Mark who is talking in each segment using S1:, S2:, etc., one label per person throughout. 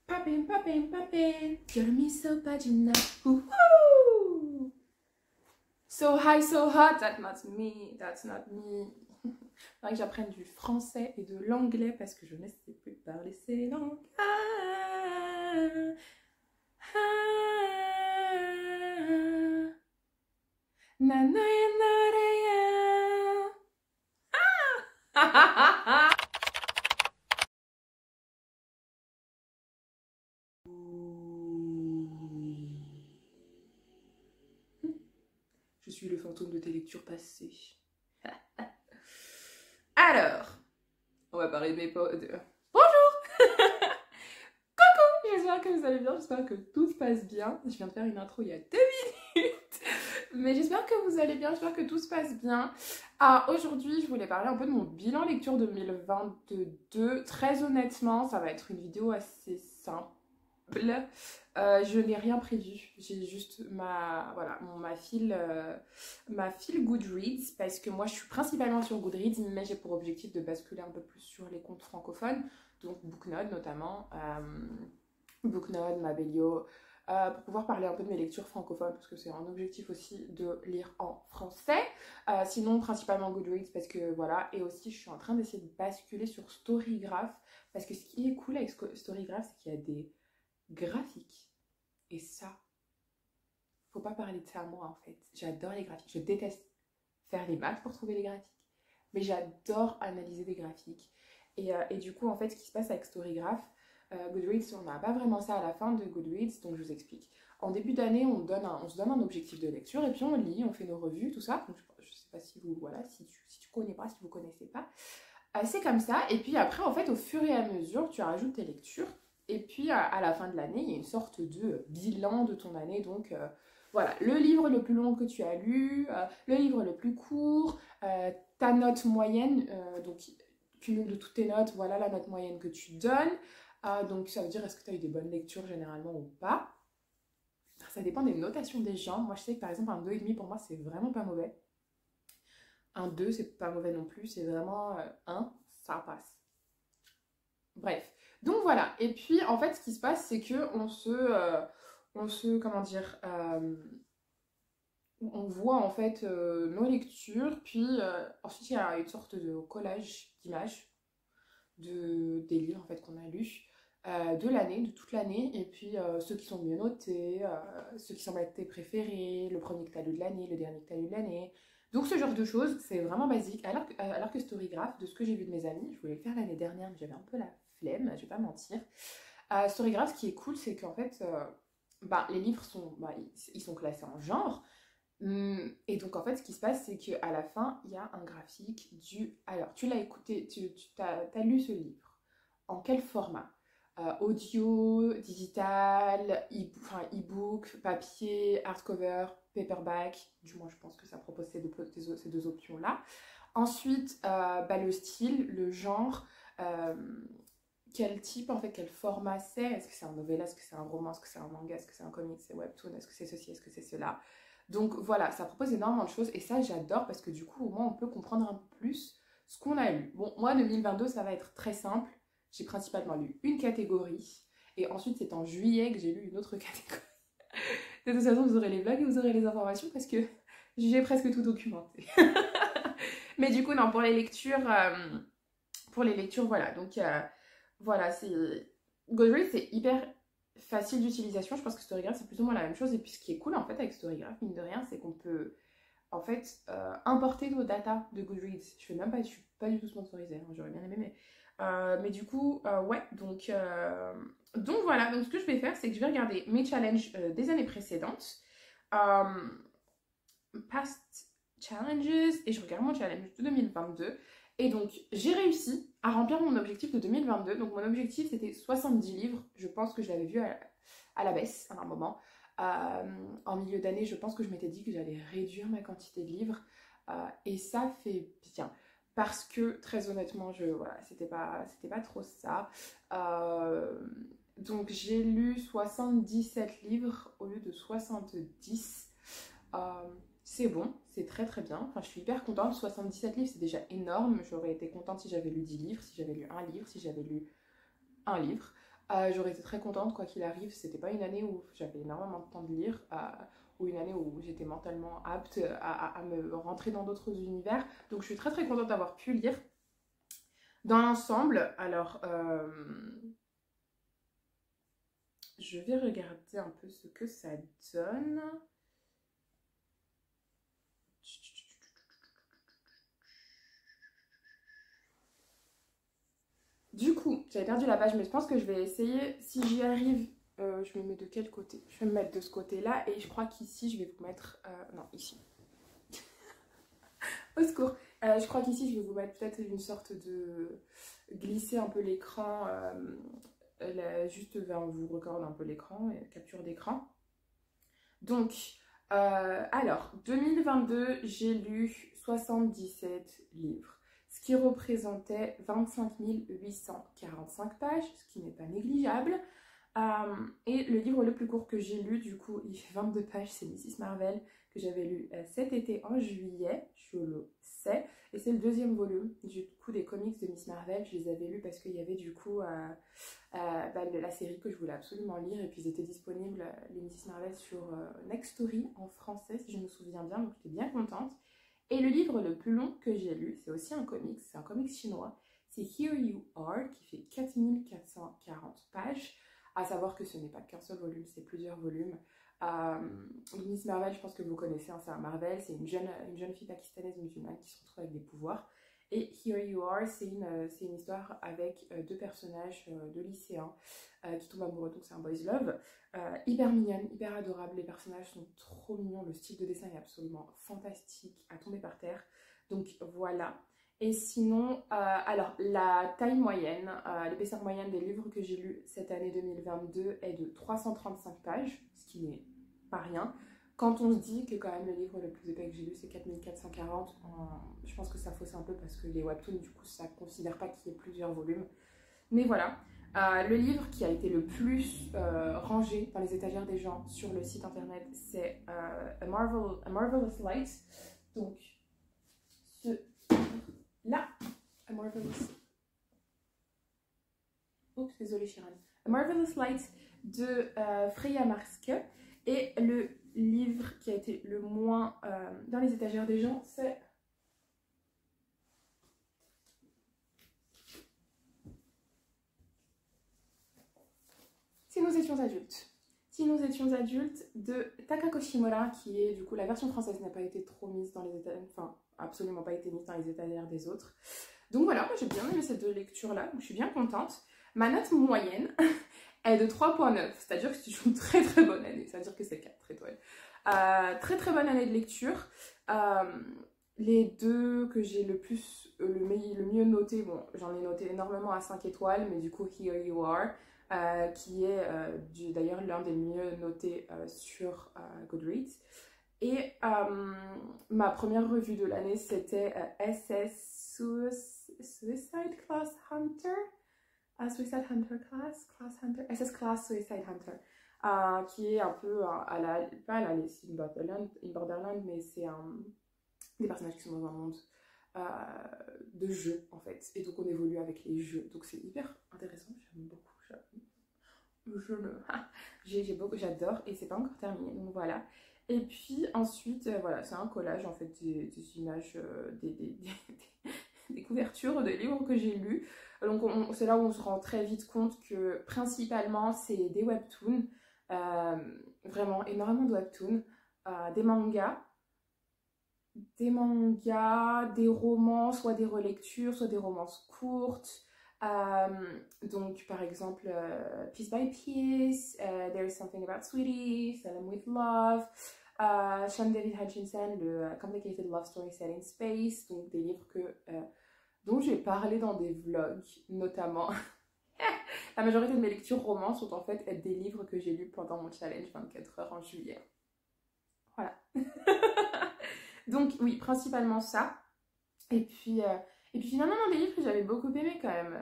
S1: Poppin', poppin', poppin'. You're me so pagina. Woohoo! So high, so hot. That's not me. That's not me. Faudrait que j'apprenne du français et de l'anglais parce que je ne sais plus parler ces langues. Je suis le fantôme de tes lectures passées. Alors, on va parler de mes potes. Bonjour. Coucou, j'espère que vous allez bien, j'espère que tout se passe bien. Je viens de faire une intro il y a 2 minutes. Mais j'espère que vous allez bien, j'espère que tout se passe bien. Aujourd'hui, je voulais parler un peu de mon bilan lecture 2022. Très honnêtement, ça va être une vidéo assez simple. Je n'ai rien prévu, j'ai juste ma file Goodreads parce que moi je suis principalement sur Goodreads mais j'ai pour objectif de basculer un peu plus sur les comptes francophones, donc Booknode notamment, Booknode, Mabelio, pour pouvoir parler un peu de mes lectures francophones parce que c'est un objectif aussi de lire en français, sinon principalement Goodreads parce que voilà, et aussi je suis en train d'essayer de basculer sur Storygraph parce que ce qui est cool avec Storygraph c'est qu'il y a des graphiques. Et ça, faut pas parler de ça à moi en fait. J'adore les graphiques. Je déteste faire les maths pour trouver les graphiques. Mais j'adore analyser des graphiques. Et du coup, en fait, ce qui se passe avec Storygraph, Goodreads, on n'a pas vraiment ça à la fin de Goodreads, donc je vous explique. En début d'année, on se donne un objectif de lecture et puis on lit, on fait nos revues, tout ça. Donc, je sais pas si vous, voilà, si tu connais pas, si vous connaissez pas. C'est comme ça. Et puis après, en fait, au fur et à mesure, tu rajoutes tes lectures. Et puis à la fin de l'année, il y a une sorte de bilan de ton année. Donc voilà, le livre le plus long que tu as lu, le livre le plus court, ta note moyenne, donc cumul de toutes tes notes, voilà la note moyenne que tu donnes. Donc ça veut dire est-ce que tu as eu des bonnes lectures généralement ou pas. Ça dépend des notations des gens. Moi je sais que par exemple un 2,5 pour moi c'est vraiment pas mauvais. Un 2 c'est pas mauvais non plus, c'est vraiment 1, ça passe. Bref. Donc voilà, et puis en fait ce qui se passe c'est que comment dire, on voit en fait nos lectures, puis ensuite il y a une sorte de collage d'images des livres en fait qu'on a lus, de l'année, de toute l'année, et puis ceux qui sont mieux notés, ceux qui semblent être tes préférés, le premier que tu as lu de l'année, le dernier que tu as lu de l'année. Donc ce genre de choses, c'est vraiment basique, alors que Storygraph, de ce que j'ai vu de mes amis, je voulais le faire l'année dernière, mais j'avais un peu la flemme, je vais pas mentir. Storygraph, ce qui est cool, c'est qu'en fait, les livres sont, ils sont classés en genre. Et donc, en fait, ce qui se passe, c'est qu'à la fin, il y a un graphique du... Alors, tu l'as écouté, tu as lu ce livre. En quel format? Audio, digital, e-book, papier, hardcover, paperback. Du moins, je pense que ça propose ces deux options-là. Ensuite, le style, le genre... quel type, en fait, quel format c'est. Est-ce que c'est un novella, est-ce que c'est un roman, est-ce que c'est un manga, est-ce que c'est un comic, c'est webtoon, est-ce que c'est ceci, est-ce que c'est cela. Donc voilà, ça propose énormément de choses et ça j'adore parce que du coup au moins on peut comprendre un peu plus ce qu'on a lu. Bon, moi 2022 ça va être très simple. J'ai principalement lu une catégorie et ensuite c'est en juillet que j'ai lu une autre catégorie. De toute façon vous aurez les vlogs et vous aurez les informations parce que j'ai presque tout documenté. Mais du coup non, pour les lectures, voilà. Donc voilà, c'est... Goodreads c'est hyper facile d'utilisation. Je pense que Storygraph c'est plus ou moins la même chose. Et puis ce qui est cool en fait avec Storygraph, mine de rien, c'est qu'on peut en fait importer nos datas de Goodreads. Je suis pas du tout sponsorisée, hein, j'aurais bien aimé, mais du coup, ouais, donc voilà. Donc ce que je vais faire, c'est que je vais regarder mes challenges des années précédentes, past challenges, et je regarde mon challenge de 2022. Et donc, j'ai réussi à remplir mon objectif de 2022. Donc, mon objectif, c'était 70 livres. Je pense que je l'avais vu à la baisse à un moment. En milieu d'année, je pense que je m'étais dit que j'allais réduire ma quantité de livres. Et ça fait bien. Parce que, très honnêtement, voilà, c'était pas trop ça. Donc, j'ai lu 77 livres au lieu de 70. C'est bon, c'est très très bien. Enfin, je suis hyper contente. 77 livres, c'est déjà énorme. J'aurais été contente si j'avais lu 10 livres, si j'avais lu un livre, si j'avais lu un livre. J'aurais été très contente quoi qu'il arrive. C'était pas une année où j'avais énormément de temps de lire, ou une année où j'étais mentalement apte à me rentrer dans d'autres univers. Donc je suis très très contente d'avoir pu lire. Dans l'ensemble, alors je vais regarder un peu ce que ça donne. Du coup, j'avais perdu la page, mais je pense que je vais essayer. Si j'y arrive, je me mets de quel côté? Je vais me mettre de ce côté-là, et je crois qu'ici, je vais vous mettre... non, ici. Au secours. Je crois qu'ici, je vais vous mettre peut-être une sorte de... glisser un peu l'écran, juste vers vous recorde un peu l'écran, capture d'écran. Donc, alors, 2022, j'ai lu 77 livres, ce qui représentait 25 845 pages, ce qui n'est pas négligeable. Et le livre le plus court que j'ai lu, du coup, il fait 22 pages, c'est Mrs. Marvel, que j'avais lu cet été en juillet, je le sais. Et c'est le deuxième volume, du coup, des comics de Miss Marvel. Je les avais lus parce qu'il y avait, du coup, la série que je voulais absolument lire. Et puis, ils étaient disponibles, les Mrs. Marvel, sur Next Story, en français, si je me souviens bien. Donc, j'étais bien contente. Et le livre le plus long que j'ai lu, c'est aussi un comics, c'est un comics chinois. C'est Here You Are, qui fait 4440 pages. À savoir que ce n'est pas qu'un seul volume, c'est plusieurs volumes. Miss Marvel, je pense que vous connaissez, hein, c'est un Marvel, c'est une jeune fille pakistanaise musulmane qui se retrouve avec des pouvoirs. Et Here You Are, c'est une histoire avec deux personnages de lycéens qui tombent amoureux, donc c'est un boys love. Hyper mignonne, hyper adorable, les personnages sont trop mignons, le style de dessin est absolument fantastique, à tomber par terre. Donc voilà. Et sinon, alors la taille moyenne, l'épaisseur moyenne des livres que j'ai lus cette année 2022 est de 335 pages, ce qui n'est pas rien. Quand on se dit que quand même le livre le plus épais que j'ai lu c'est 4440, je pense que ça fausse un peu parce que les webtoons du coup ça ne considère pas qu'il y ait plusieurs volumes. Mais voilà, le livre qui a été le plus rangé dans les étagères des gens sur le site internet c'est A Marvelous Light. Donc là, A Marvelous... Oups, désolée Chiran. A Marvelous Light de Freya Marske. Et le livre qui a été le moins dans les étagères des gens, c'est... Si nous étions adultes. Si nous étions adultes de Takako Shimura, qui est du coup la version française n'a pas été trop mise dans les étagères, enfin absolument pas été mise dans les étagères des autres. Donc voilà, moi j'ai bien aimé ces deux lectures-là, donc je suis bien contente. Ma note moyenne est de 3.9, c'est-à-dire que c'est une très très bonne année, c'est-à-dire que c'est 4 étoiles. Très très bonne année de lecture. Les deux que j'ai le mieux noté, bon j'en ai noté énormément à 5 étoiles, mais du coup Here You Are, qui est d'ailleurs l'un des mieux notés sur Goodreads. Et ma première revue de l'année c'était SS Suicide Class Hunter, Suicide Hunter Class Hunter, SS Class Suicide Hunter, qui est un peu à la, pas à la Alice in Borderland, mais c'est des personnages qui sont dans un monde de jeux en fait, et donc on évolue avec les jeux, donc c'est hyper intéressant, j'aime beaucoup. J'adore, et c'est pas encore terminé, donc voilà. Et puis ensuite, voilà, c'est un collage en fait des images, des couvertures de livres que j'ai lus. Donc c'est là où on se rend très vite compte que principalement c'est des webtoons, vraiment énormément de webtoons, des mangas, des romans, soit des relectures, soit des romances courtes. Donc par exemple Piece by Piece, There is Something About Sweetie, Salem with Love, Sean David Hutchinson, le Complicated Love Story Set in Space, donc des livres dont j'ai parlé dans des vlogs notamment. La majorité de mes lectures romans sont en fait des livres que j'ai lus pendant mon challenge 24 heures en juillet. Voilà. Donc oui, principalement ça. Et puis finalement, dans des livres que j'avais beaucoup aimé quand même,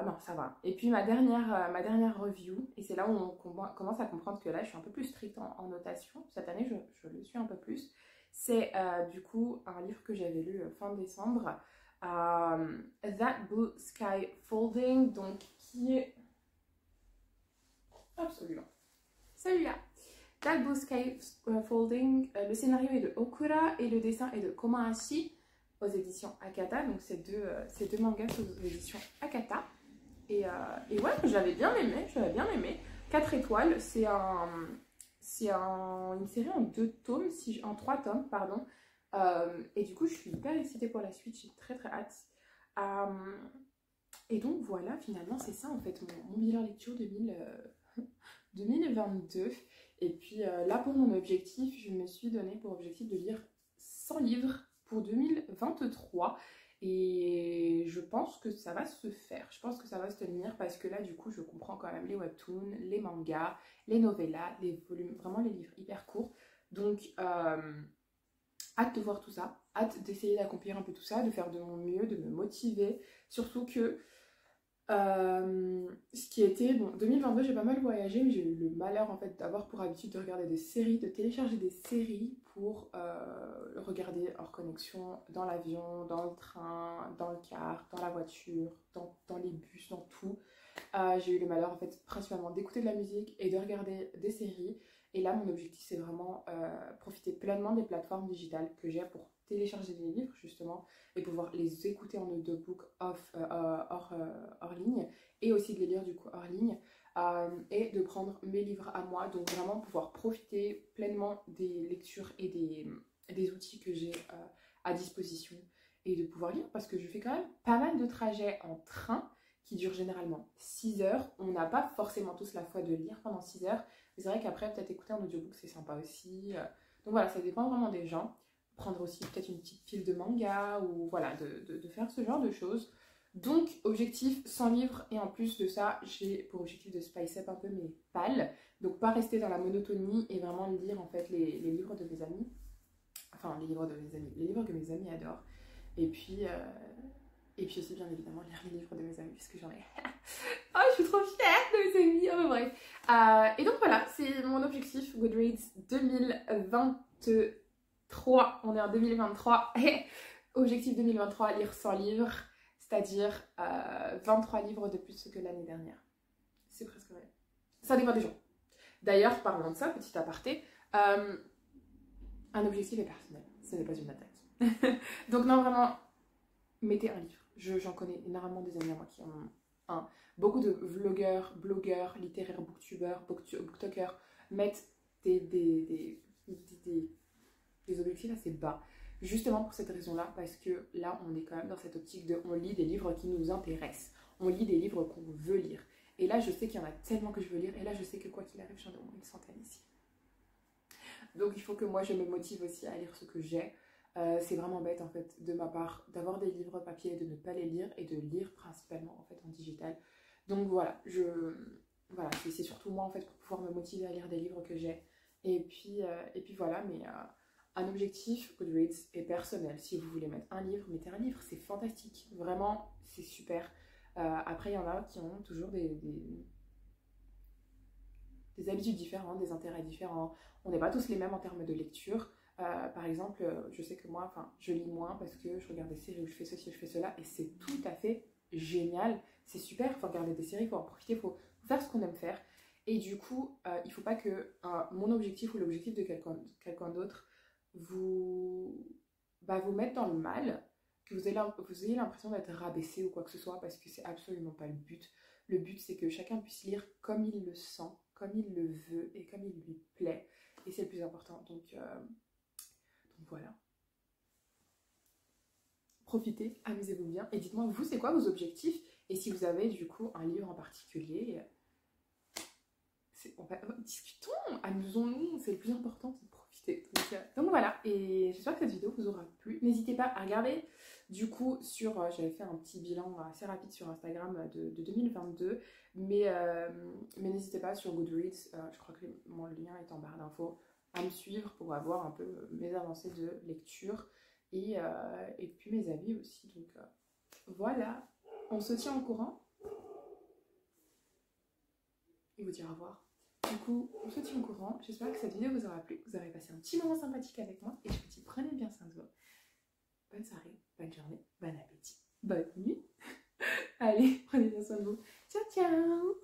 S1: non, ça va. Et puis ma dernière review, et c'est là où on commence à comprendre que là, je suis un peu plus stricte en notation. Cette année, je le suis un peu plus. C'est du coup un livre que j'avais lu fin décembre, That Blue Sky Folding, donc qui est absolument celui-là. That Blue Sky Folding, le scénario est de Okura et le dessin est de Komahashi aux éditions Akata. Donc c'est deux mangas aux éditions Akata. Et ouais, j'avais bien aimé. 4 étoiles, c'est une série en 2 tomes, en 3 tomes, pardon. Et du coup, je suis hyper excitée pour la suite, j'ai très hâte. Et donc voilà, finalement, c'est ça en fait, mon bilan lecture 2022. Et puis là, pour mon objectif, je me suis donné pour objectif de lire 100 livres pour 2023. Et je pense que ça va se faire, je pense que ça va se tenir parce que là du coup je comprends quand même les webtoons, les mangas, les novellas, les volumes, vraiment les livres hyper courts. Donc hâte de voir tout ça, hâte d'essayer d'accomplir un peu tout ça, de faire de mon mieux, de me motiver. Surtout que ce qui était, bon, 2022 j'ai pas mal voyagé, mais j'ai eu le malheur en fait d'avoir pour habitude de regarder des séries, de télécharger des séries pour regarder hors connexion, dans l'avion, dans le train, dans le car, dans la voiture, dans les bus, dans tout. J'ai eu le malheur en fait principalement d'écouter de la musique et de regarder des séries. Et là mon objectif c'est vraiment profiter pleinement des plateformes digitales que j'ai pour télécharger des livres justement et pouvoir les écouter en audiobook hors ligne et aussi de les lire du coup hors ligne et de prendre mes livres à moi, donc vraiment pouvoir profiter pleinement des lectures et des outils que j'ai à disposition et de pouvoir lire parce que je fais quand même pas mal de trajets en train qui durent généralement 6 heures. On n'a pas forcément tous la foi de lire pendant 6 heures, mais c'est vrai qu'après peut-être écouter un audiobook c'est sympa aussi, donc voilà, ça dépend vraiment des gens. Prendre aussi peut-être une petite pile de manga ou voilà, de faire ce genre de choses. Donc objectif 100 livres et en plus de ça j'ai pour objectif de spice up un peu mes pales, donc pas rester dans la monotonie et vraiment lire en fait les livres de mes amis, enfin les livres que mes amis adorent, et puis aussi bien évidemment lire les livres de mes amis puisque j'en ai oh je suis trop fière de mes amis, oh, bref. Et donc voilà, c'est mon objectif Goodreads 2023, on est en 2023, objectif 2023, lire 100 livres, c'est-à-dire 23 livres de plus que l'année dernière. C'est presque vrai. Ça dépend des gens. D'ailleurs, parlant de ça, petit aparté, un objectif est personnel, ce n'est pas une attaque. Donc non, vraiment, mettez un livre. J'en connais énormément des amis à moi qui en ont un. Beaucoup de vlogueurs, blogueurs, littéraires, booktubers, booktokers mettent des objectifs assez bas. Justement pour cette raison-là, parce que là, on est quand même dans cette optique de on lit des livres qui nous intéressent. On lit des livres qu'on veut lire. Et là, je sais qu'il y en a tellement que je veux lire. Et là, je sais que quoi qu'il arrive, j'en ai au moins une centaine ici. Donc, il faut que moi, je me motive aussi à lire ce que j'ai. C'est vraiment bête, en fait, de ma part, d'avoir des livres papier et de ne pas les lire. Et de lire principalement, en fait, en digital. Donc, voilà. Voilà, c'est surtout moi, en fait, pour pouvoir me motiver à lire des livres que j'ai. Et puis voilà, mais... un objectif Goodreads est personnel. Si vous voulez mettre un livre, mettez un livre, c'est fantastique. Vraiment, c'est super. Après, il y en a qui ont toujours des habitudes différentes, des intérêts différents. On n'est pas tous les mêmes en termes de lecture. Par exemple, je sais que moi, je lis moins parce que je regarde des séries où je fais ceci, je fais cela, et c'est tout à fait génial. C'est super, il faut regarder des séries, il faut en profiter, il faut faire ce qu'on aime faire. Et du coup, il ne faut pas que mon objectif ou l'objectif de quelqu'un d'autre vous mettre dans le mal, que vous ayez l'impression d'être rabaissé ou quoi que ce soit, parce que c'est absolument pas le but. Le but, c'est que chacun puisse lire comme il le sent, comme il le veut et comme il lui plaît. Et c'est le plus important. Donc voilà. Profitez, amusez-vous bien. Et dites-moi, vous, c'est quoi vos objectifs? Et si vous avez du coup un livre en particulier, discutons, amusons-nous, c'est le plus important, c'est de profiter. Donc voilà, et j'espère que cette vidéo vous aura plu. N'hésitez pas à regarder du coup j'avais fait un petit bilan assez rapide sur Instagram de 2022, mais n'hésitez pas sur Goodreads, je crois que mon lien est en barre d'infos, à me suivre pour avoir un peu mes avancées de lecture et puis mes avis aussi. Donc voilà, on se tient au courant et vous dire au revoir. Du coup, on se tient au courant. J'espère que cette vidéo vous aura plu. Vous aurez passé un petit moment sympathique avec moi. Et je vous dis, prenez bien soin de vous. bonne soirée, bonne journée, bon appétit, bonne nuit. Allez, prenez bien soin de vous. Ciao, ciao!